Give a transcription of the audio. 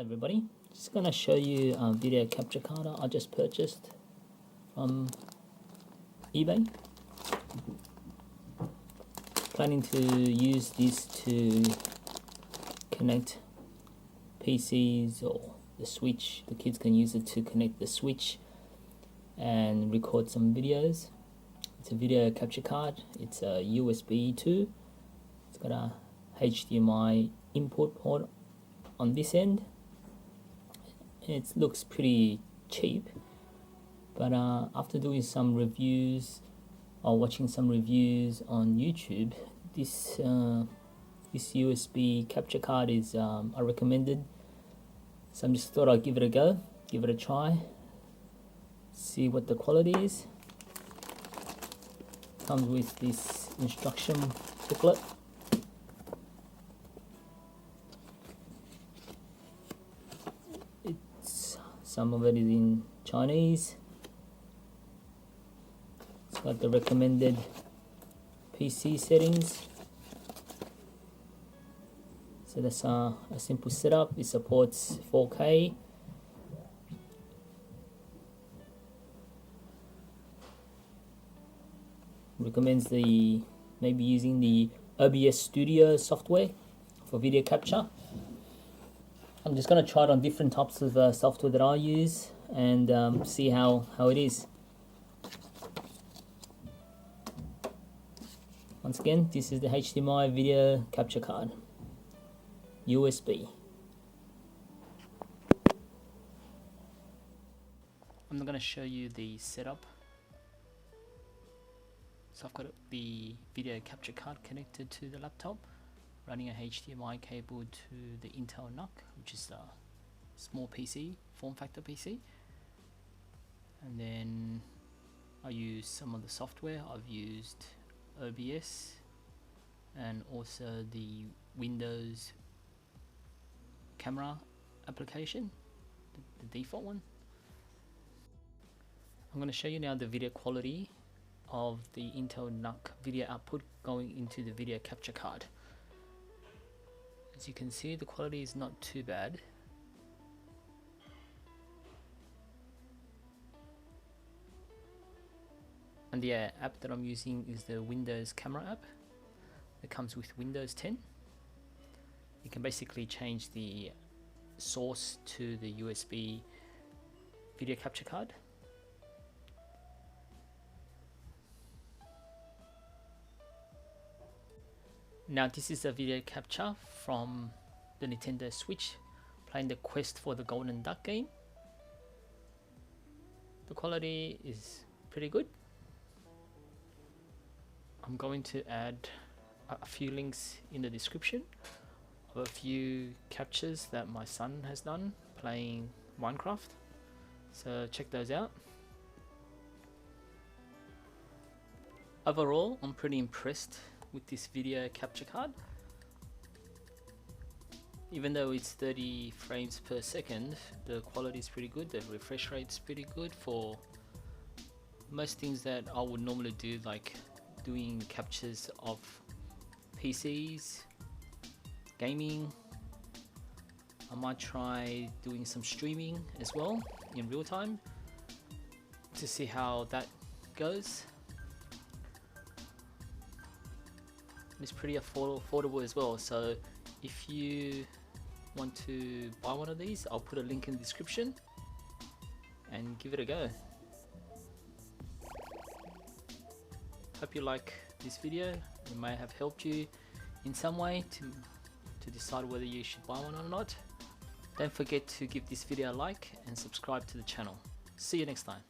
Hello everybody, just going to show you a video capture card I just purchased from eBay. Planning to use this to connect PCs or the Switch. The kids can use it to connect the Switch and record some videos. It's a video capture card. It's a USB 2. It's got a HDMI input port on this end. It looks pretty cheap, but after doing some reviews or watching some reviews on YouTube, this USB capture card is I recommended. So I just thought I'd give it a go, give it a try, see what the quality is. Comes with this instruction booklet. Some of it is in Chinese. It's got the recommended PC settings. So that's a simple setup. It supports 4K. Recommends maybe using the OBS Studio software for video capture. I'm just going to try it on different types of software that I use and see how it is. Once again, this is the HDMI video capture card, USB. I'm going to show you the setup. So I've got the video capture card connected to the laptop, running a HDMI cable to the Intel NUC, which is a small PC, form factor PC. And then I use some of the software. I've used OBS and also the Windows camera application, the default one. I'm going to show you now the video quality of the Intel NUC video output going into the video capture card. As you can see, the quality is not too bad. And the app that I'm using is the Windows camera app. It comes with Windows 10. You can basically change the source to the USB video capture card. Now this is a video capture from the Nintendo Switch, playing the quest for the Golden Duck game. The quality is pretty good. I'm going to add a few links in the description of a few captures that my son has done playing Minecraft, so check those out. Overall, I'm pretty impressed with this video capture card. Even though it's 30 frames per second, the quality is pretty good. The refresh rate is pretty good for most things that I would normally do, like doing captures of PCs, gaming. I might try doing some streaming as well in real time to see how that goes. It's pretty affordable as well, so if you want to buy one of these, I'll put a link in the description and give it a go. Hope you like this video. It may have helped you in some way to decide whether you should buy one or not. Don't forget to give this video a like and subscribe to the channel. See you next time.